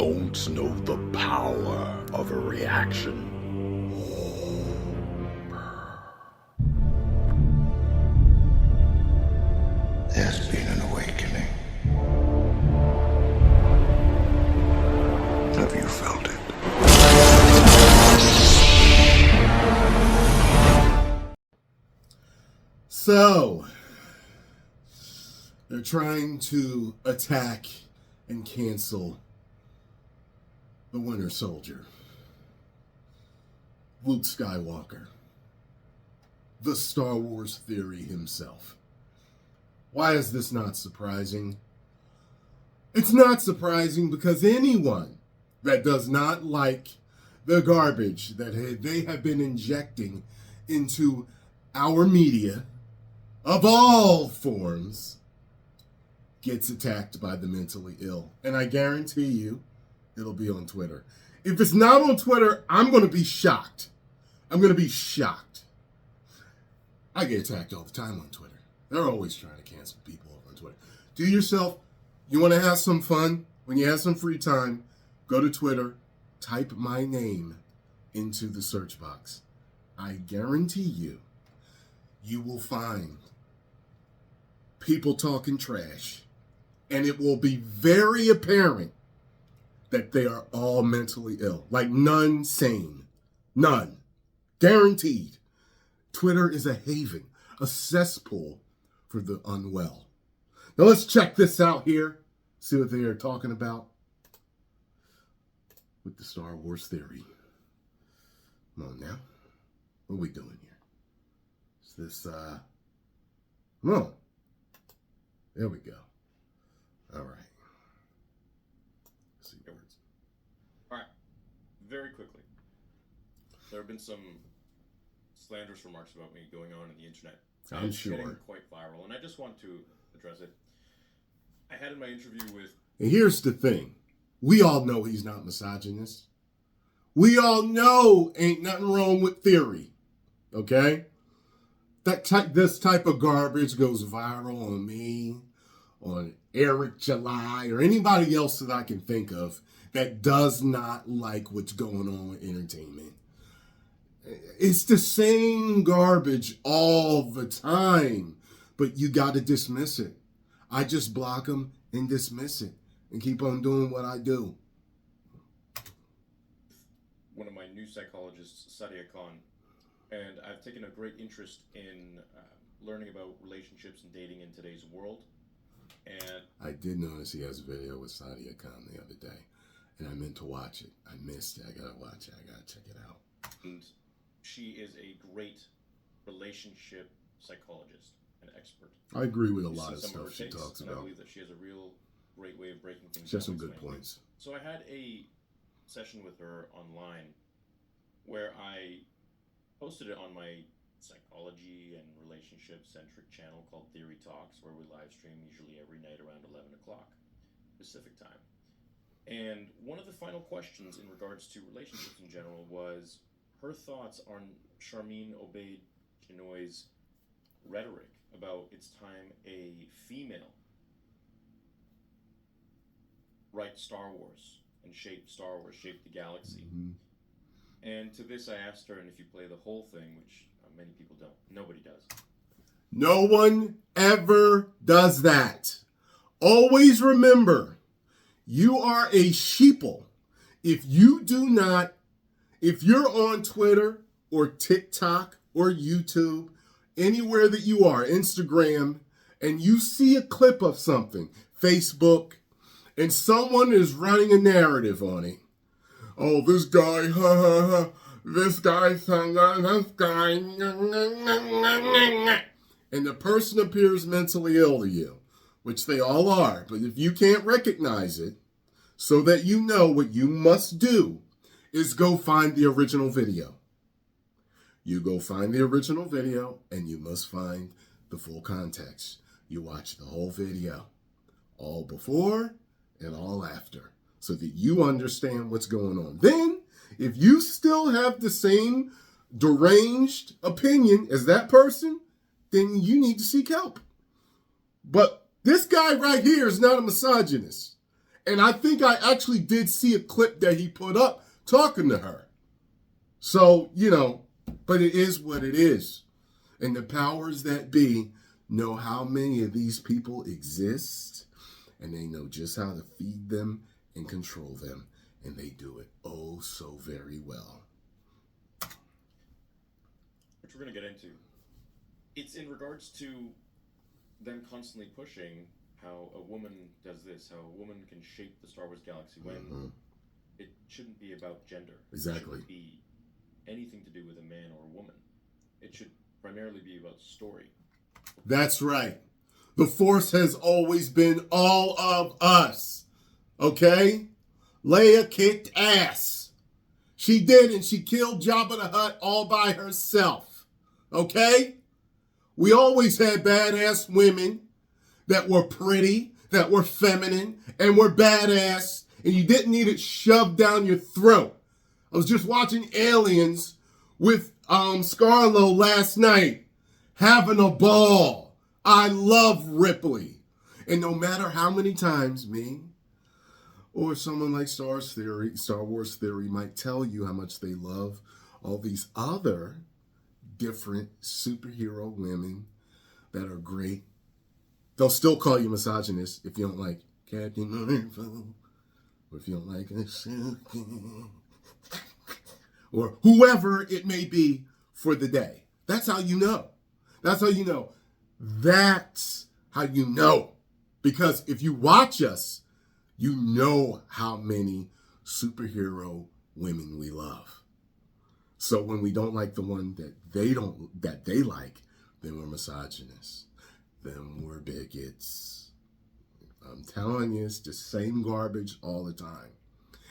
don't know the power of a reaction. There's been an awakening. Have you felt it? So, they're trying to attack and cancel the Winter Soldier, Luke Skywalker, the Star Wars theory himself. Why is this not surprising? It's not surprising because anyone that does not like the garbage that they have been injecting into our media of all forms gets attacked by the mentally ill. And I guarantee you, it'll be on Twitter. If it's not on Twitter, I'm going to be shocked. I'm going to be shocked. I get attacked all the time on Twitter. They're always trying to cancel people over on Twitter. Do yourself, you want to have some fun? When you have some free time, go to Twitter, type my name into the search box. I guarantee you, you will find people talking trash. And it will be very apparent that they are all mentally ill. Like none sane. None. Guaranteed. Twitter is a haven, a cesspool for the unwell. Now let's check this out here. See what they are talking about with the Star Wars theory. Come on now. What are we doing here? Is this, come on. There we go. All right. Let's see words. All right. Very quickly. There have been some slanderous remarks about me going on the internet. I'm sure. Getting quite viral, and I just want to address it. I had in my interview with... And here's the thing. We all know he's not misogynist. We all know ain't nothing wrong with theory. Okay? This type of garbage goes viral on me, on Eric July, or anybody else that I can think of that does not like what's going on with entertainment. It's the same garbage all the time, but you got to dismiss it. I just block them and dismiss it and keep on doing what I do. One of my new psychologists, Sadia Khan, and I've taken a great interest in learning about relationships and dating in today's world. And I did notice he has a video with Sadia Khan the other day, and I meant to watch it. I missed it. I gotta watch it. I gotta check it out. And she is a great relationship psychologist and expert. I agree with a lot of Some stuff her she takes, talks and about. I believe that she has a real great way of breaking things She has down. some good points. So I had a session with her online where I posted it on my psychology and relationship-centric channel called Theory Talks, where we live stream usually every night around 11 o'clock Pacific time. And one of the final questions in regards to relationships in general was her thoughts on Charmin Obaid-Chinoy's rhetoric about it's time a female write Star Wars and shape Star Wars, shape the galaxy. Mm-hmm. And to this I asked her, and if you play the whole thing, which many people don't, nobody does. No one ever does that. Always remember, you are a sheeple if you do not, if you're on Twitter or TikTok or YouTube, anywhere that you are, Instagram, and you see a clip of something, Facebook, and someone is running a narrative on it. Oh, this guy, this guy, this guy, and the person appears mentally ill to you, which they all are. But if you can't recognize it, so that you know, what you must do is go find the original video. You go find the original video, and you must find the full context. You watch the whole video, all before and all after, so that you understand what's going on. Then, if you still have the same deranged opinion as that person, then you need to seek help. But this guy right here is not a misogynist. And I think I actually did see a clip that he put up talking to her. So, but it is what it is. And the powers that be know how many of these people exist, and they know just how to feed them and control them. And they do it oh so very well. Which we're going to get into. It's in regards to them constantly pushing how a woman does this, how a woman can shape the Star Wars galaxy when it shouldn't be about gender. Exactly. It shouldn't be anything to do with a man or a woman. It should primarily be about story. That's right. The Force has always been all of us. Okay? Leia kicked ass. She did, and she killed Jabba the Hutt all by herself. Okay? We always had badass women that were pretty, that were feminine, and were badass, and you didn't need it shoved down your throat. I was just watching Aliens with Scarlo last night, having a ball. I love Ripley. And no matter how many times me or someone like Star Wars Theory might tell you how much they love all these other different superhero women that are great, they'll still call you misogynist if you don't like Captain Marvel, or if you don't like Ahsoka, or whoever it may be for the day. That's how you know. That's how you know. That's how you know. Because if you watch us, you know how many superhero women we love. So when we don't like the one that they like, then we're misogynists. Then we're bigots. I'm telling you, it's the same garbage all the time.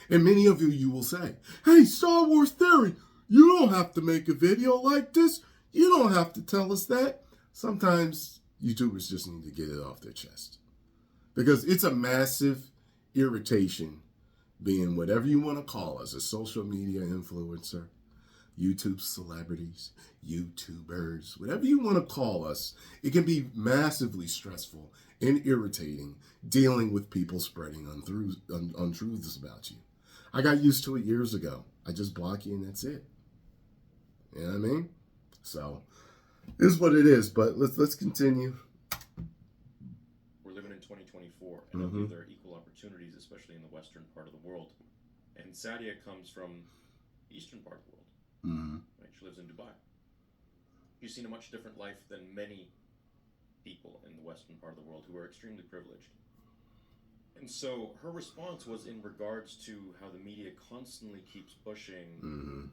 And many of you will say, hey, Star Wars Theory, you don't have to make a video like this. You don't have to tell us that. Sometimes YouTubers just need to get it off their chest. Because it's a massive irritation being whatever you want to call us, a social media influencer, YouTube celebrities, YouTubers, whatever you want to call us. It can be massively stressful and irritating dealing with people spreading untruths about you. I got used to it years ago. I just block you and that's it. You know what I mean? So, it is what it is, but let's continue. We're living in 2024, and I believe there are equal opportunities, especially in the western part of the world. And Sadia comes from the eastern part of the world. Right? She lives in Dubai. She's seen a much different life than many people in the western part of the world who are extremely privileged. And so her response was in regards to how the media constantly keeps pushing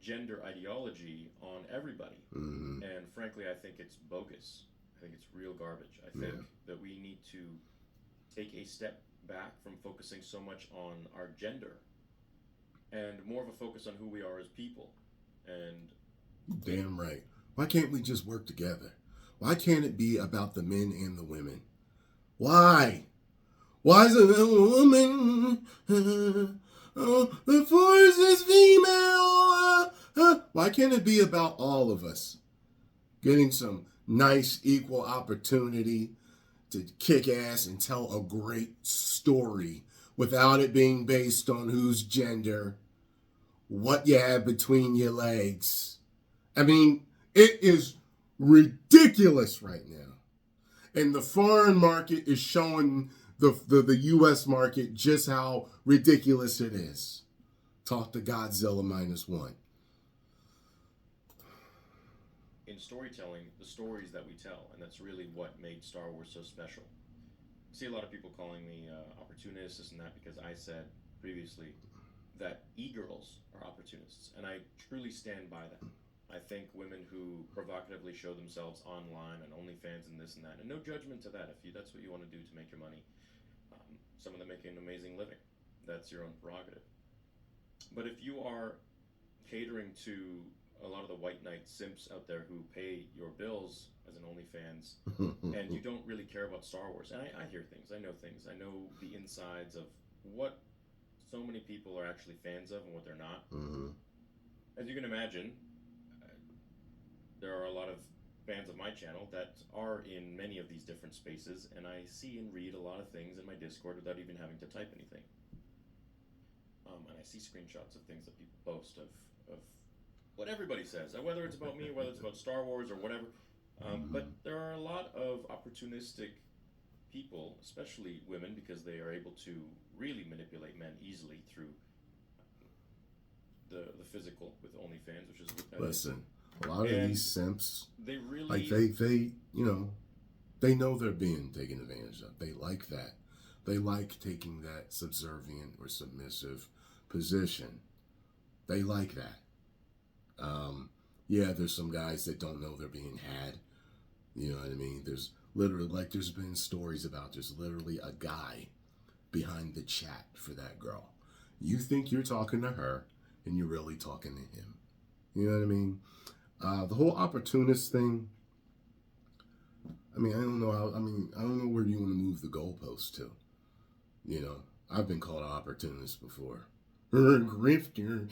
gender ideology on everybody. And frankly, I think it's bogus. I think it's real garbage. I think that we need to take a step back from focusing so much on our gender and more of a focus on who we are as people. And damn right. Why can't we just work together? Why can't it be about the men and the women? Why? Why is it a woman? The Force is female. Why can't it be about all of us getting some nice equal opportunity to kick ass and tell a great story without it being based on whose gender, what you have between your legs? I mean, it is ridiculous right now. And the foreign market is showing the U.S. market just how ridiculous it is. Talk to Godzilla -1. in storytelling, the stories that we tell, and that's really what made Star Wars so special. I see a lot of people calling me opportunist, this and that, because I said previously that e-girls are opportunists, and I truly stand by that. I think women who provocatively show themselves online and OnlyFans and this and that, and no judgment to that. If that's what you want to do to make your money, some of them make an amazing living. That's your own prerogative. But if you are catering to a lot of the white knight simps out there who pay your bills as an OnlyFans, and you don't really care about Star Wars, and I hear things, I know things, I know the insides of what so many people are actually fans of and what they're not. As you can imagine, there are a lot of fans of my channel that are in many of these different spaces, and I see and read a lot of things in my Discord without even having to type anything. And I see screenshots of things that people post of what everybody says, whether it's about me, whether it's about Star Wars or whatever. But there are a lot of opportunistic people, especially women, because they are able to really manipulate men easily through the physical with OnlyFans, which is listen. A lot of these simps, they really like they they know they're being taken advantage of. They like that. They like taking that subservient or submissive position. They like that. Yeah, there's some guys that don't know they're being had. You know what I mean? There's literally, like, there's been stories about there's literally a guy behind the chat for that girl. You think you're talking to her, and you're really talking to him. You know what I mean? The whole opportunist thing, I mean, I don't know where you want to move the goalpost to. You know, I've been called an opportunist before. Grifter.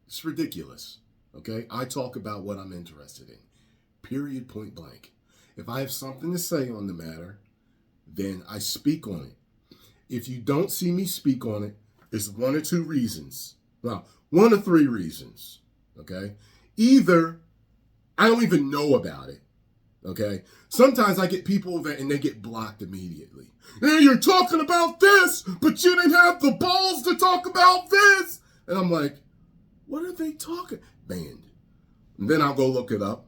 It's ridiculous, okay? I talk about what I'm interested in, period, point blank. If I have something to say on the matter, then I speak on it. If you don't see me speak on it, it's one or two reasons. Well, one or three reasons, okay? Either I don't even know about it, okay? Sometimes I get people that, and they get blocked immediately. Hey, you're talking about this, but you didn't have the balls to talk about this. And I'm like, what are they talking? Banned. And then I'll go look it up.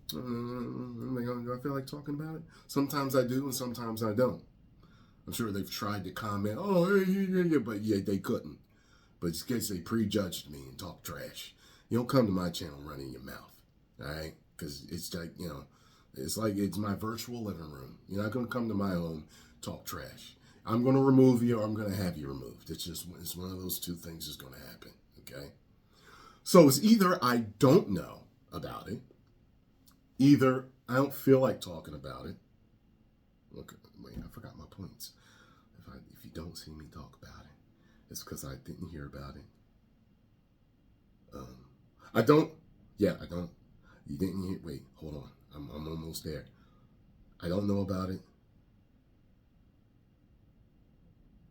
Do I feel like talking about it? Sometimes I do, and sometimes I don't. I'm sure they've tried to comment, but yeah, they couldn't. But it's because they prejudged me and talk trash. You don't come to my channel running your mouth, all right? Because it's like, it's my virtual living room. You're not going to come to my home, talk trash. I'm going to remove you, or I'm going to have you removed. It's one of those two things that's going to happen, okay? So it's either I don't know about it, either I don't feel like talking about it. Look, wait, I forgot my points. If you don't see me talk about it, it's because I didn't hear about it. I don't. You didn't hear. Wait, hold on. I'm almost there. I don't know about it.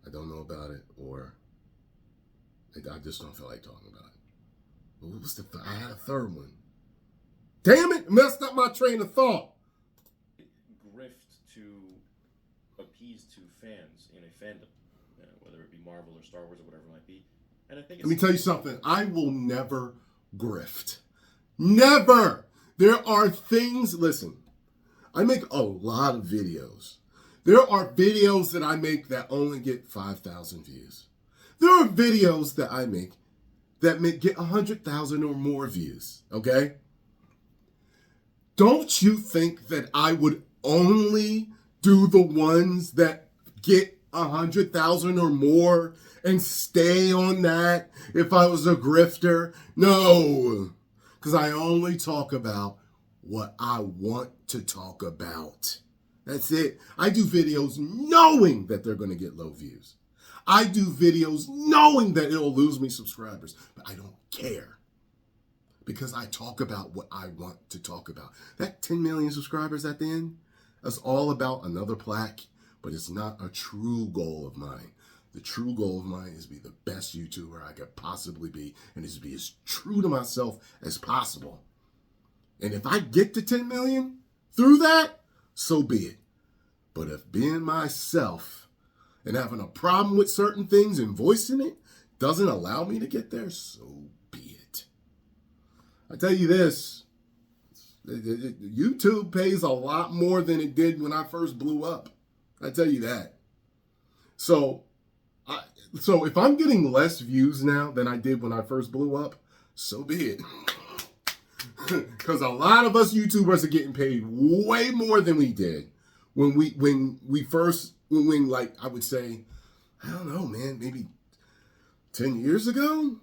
I don't know about it, or I just don't feel like talking about it. What was I had a third one. Damn it! Messed up my train of thought. Grift to appease to fans in a fandom, whether it be Marvel or Star Wars or whatever it might be. And I think Let me tell you something. I will never grift. Never. There are things. Listen, I make a lot of videos. There are videos that I make that only get 5,000 views. There are videos that I make that get 100,000 or more views, okay? Don't you think that I would only do the ones that get 100,000 or more and stay on that if I was a grifter? No, because I only talk about what I want to talk about. That's it. I do videos knowing that they're going to get low views. I do videos knowing that it'll lose me subscribers, but I don't care because I talk about what I want to talk about. That 10 million subscribers at the end, that's all about another plaque, but it's not a true goal of mine. The true goal of mine is to be the best YouTuber I could possibly be, and is to be as true to myself as possible. And if I get to 10 million through that, so be it. But if being myself and having a problem with certain things and voicing it doesn't allow me to get there, so be it. I tell you this, YouTube pays a lot more than it did when I first blew up. I tell you that. So if I'm getting less views now than I did when I first blew up, so be it. Because a lot of us YouTubers are getting paid way more than we did when like, I would say, I don't know, man, maybe 10 years ago,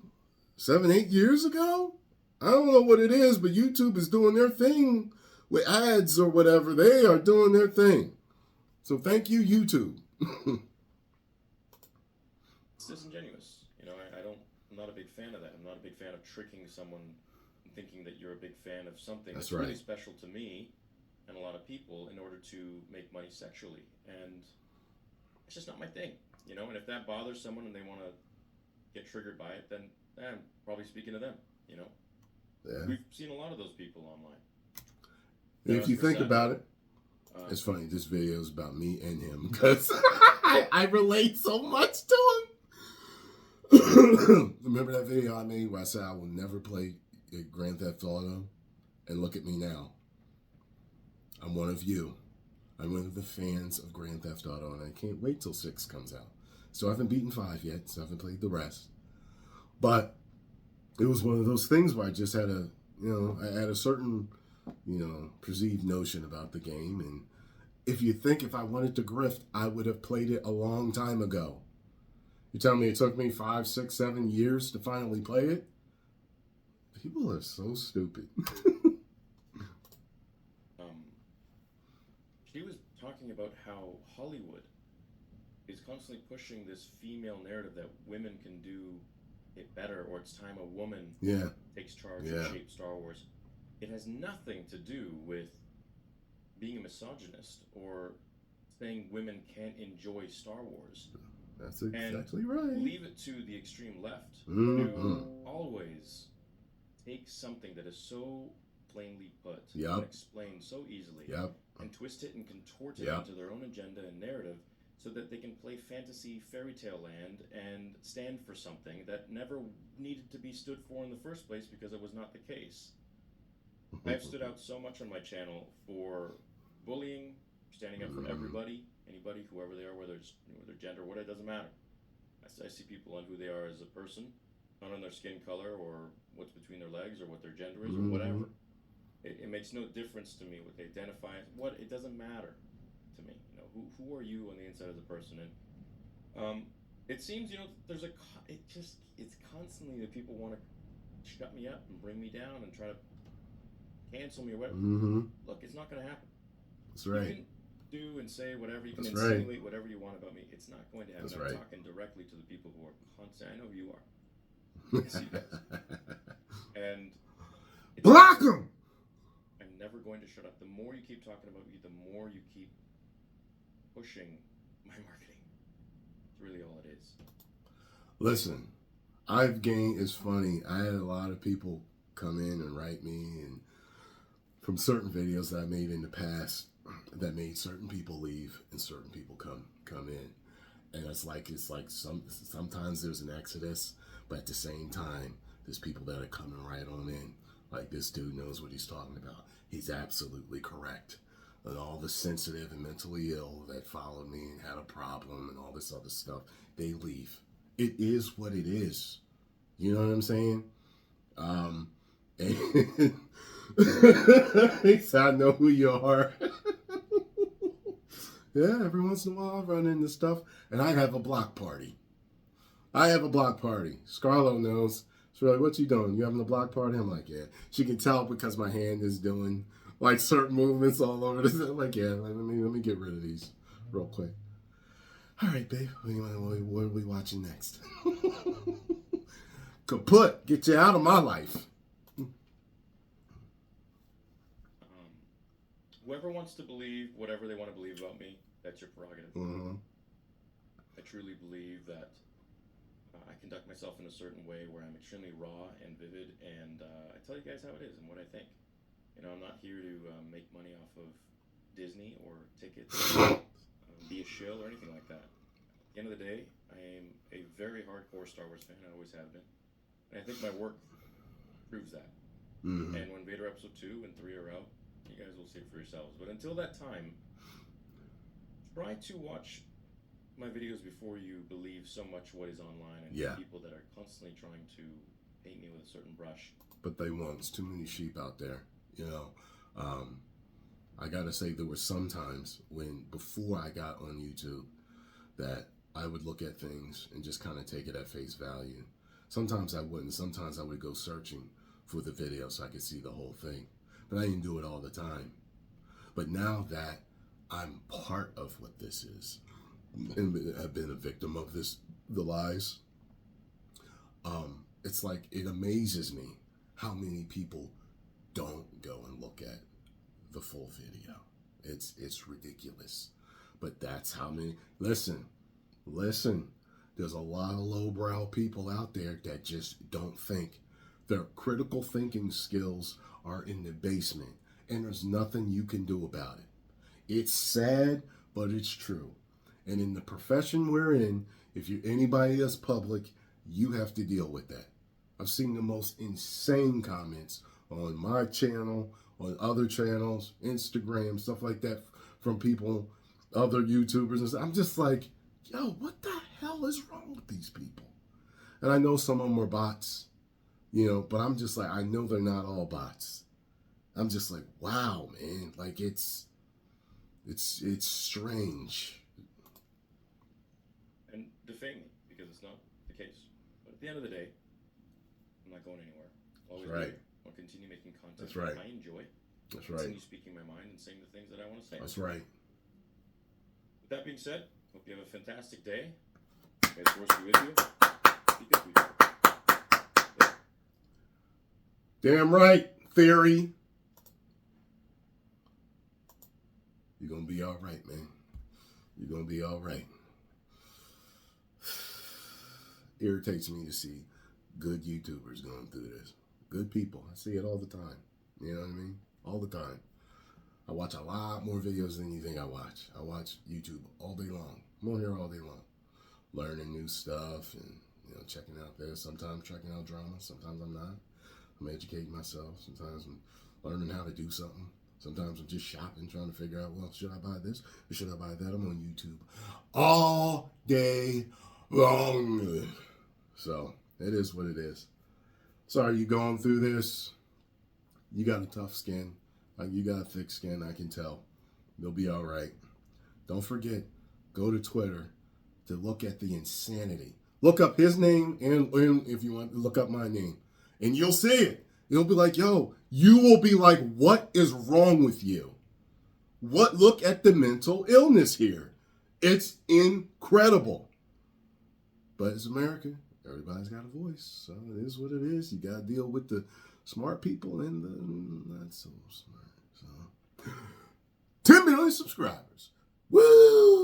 7, 8 years ago. I don't know what it is, but YouTube is doing their thing with ads or whatever. They are doing their thing. So thank you, YouTube. It's disingenuous. I'm not a big fan of that. I'm not a big fan of tricking someone thinking that you're a big fan of something That's that's really right. special to me and a lot of people in order to make money sexually. And it's just not my thing, you know? And if that bothers someone and they want to get triggered by it, then I'm probably speaking to them, you know? Yeah. We've seen a lot of those people online. If you think about it, it's funny. This video is about me and him because I relate so much to him. Remember that video I made where I said I will never play Grand Theft Auto? And look at me now. I'm one of you. I'm one of the fans of Grand Theft Auto, and I can't wait till 6 comes out. So I haven't beaten 5 yet, so I haven't played the rest. But it was one of those things where I just had I had a certain, perceived notion about the game. And if I wanted to grift, I would have played it a long time ago. You tell me it took me 5, 6, 7 years to finally play it? People are so stupid. She was talking about how Hollywood is constantly pushing this female narrative that women can do it better, or it's time a woman takes charge and shapes Star Wars. It has nothing to do with being a misogynist or saying women can't enjoy Star Wars. That's exactly right. Leave it to the extreme left who always take something that is so plainly put and explained so easily and twist it and contort it into their own agenda and narrative so that they can play fantasy fairy tale land and stand for something that never needed to be stood for in the first place because it was not the case. I've stood out so much on my channel for bullying, standing up for everybody, anybody, whoever they are, whether it's their gender, what, it doesn't matter. I see people on who they are as a person, not on their skin color or what's between their legs or what their gender is or whatever. It makes no difference to me what they identify as. It doesn't matter to me. Who are you on the inside as a person? And it seems it's constantly that people want to shut me up and bring me down and try to cancel me or whatever. Look, it's not going to happen. That's right. You can do and say whatever, you can insinuate whatever you want about me. It's not going to happen. I'm talking directly to the people who are constant. I know who you are. Yes, you guys. And block them. I'm never going to shut up. The more you keep talking about me, the more you keep pushing my marketing. It's really all it is. Listen, it's funny. I had a lot of people come in and write me and from certain videos that I made in the past that made certain people leave and certain people come in. And it's like sometimes there's an exodus, but at the same time, there's people that are coming right on in. Like, this dude knows what he's talking about. He's absolutely correct. And all the sensitive and mentally ill that followed me and had a problem and all this other stuff, they leave. It is what it is. You know what I'm saying? And he said, I know who you are. Yeah, every once in a while I run into stuff. And I have a block party. Scarlo knows. She's like, what you doing? You having a block party? I'm like, yeah. She can tell because my hand is doing like certain movements all over this. I'm like, yeah, let me get rid of these real quick. All right, babe. What are we watching next? Kaput. Get you out of my life. Whoever wants to believe whatever they want to believe about me, that's your prerogative. I truly believe that I conduct myself in a certain way where I'm extremely raw and vivid, and I tell you guys how it is and what I think. I'm not here to make money off of Disney or tickets, be a shill or anything like that. At the end of the day, I am a very hardcore Star Wars fan. I always have been. And I think my work proves that. And when Vader Episode 2 and 3 are out, you guys will see it for yourselves. But until that time, try to watch my videos before you believe so much what is online and people that are constantly trying to paint me with a certain brush. But they won't. There's too many sheep out there. I gotta say, there were some times before I got on YouTube, that I would look at things and just kind of take it at face value. Sometimes I wouldn't. Sometimes I would go searching for the video so I could see the whole thing. But I didn't do it all the time. But now that I'm part of what this is, and have been a victim of the lies, it's like, it amazes me how many people don't go and look at the full video. It's ridiculous. But that's how many. Listen. There's a lot of lowbrow people out there that just don't think. Their critical thinking skills are in the basement, and there's nothing you can do about it. It's sad, but it's true. And in the profession we're in, if you're anybody that's public, you have to deal with that. I've seen the most insane comments on my channel, on other channels, Instagram, stuff like that, from people, other YouTubers. And stuff. I'm just like, yo, what the hell is wrong with these people? And I know some of them are bots, but I'm just like, I know they're not all bots. I'm just like, wow, man, like it's strange. And defame me, because it's not the case. But at the end of the day, I'm not going anywhere. Always That's right. I'll continue making content That's right. that I enjoy. That's Continue right. speaking my mind and saying the things that I want to say. That's right. With that being said, hope you have a fantastic day. May the force be with you. Speak up, people. Damn right, Theory. You're going to be all right, man. You're going to be all right. Irritates me to see good YouTubers going through this. Good people. I see it all the time. You know what I mean? All the time. I watch a lot more videos than you think I watch. I watch YouTube all day long. I'm on here all day long. Learning new stuff and, checking out this. Sometimes checking out drama. Sometimes I'm not. I'm educating myself. Sometimes I'm learning how to do something. Sometimes I'm just shopping, trying to figure out, well, should I buy this or should I buy that? I'm on YouTube all day long. So it is what it is. Sorry you going through this. You got a tough skin. You got a thick skin, I can tell. You'll be all right. Don't forget, go to Twitter to look at the insanity. Look up his name and if you want to look up my name. And you'll see it. You'll be like, yo, you will be like, what is wrong with you? Look at the mental illness here. It's incredible. But it's America. Everybody's got a voice. So it is what it is. You got to deal with the smart people and the not so smart. So 10 million subscribers. Woo!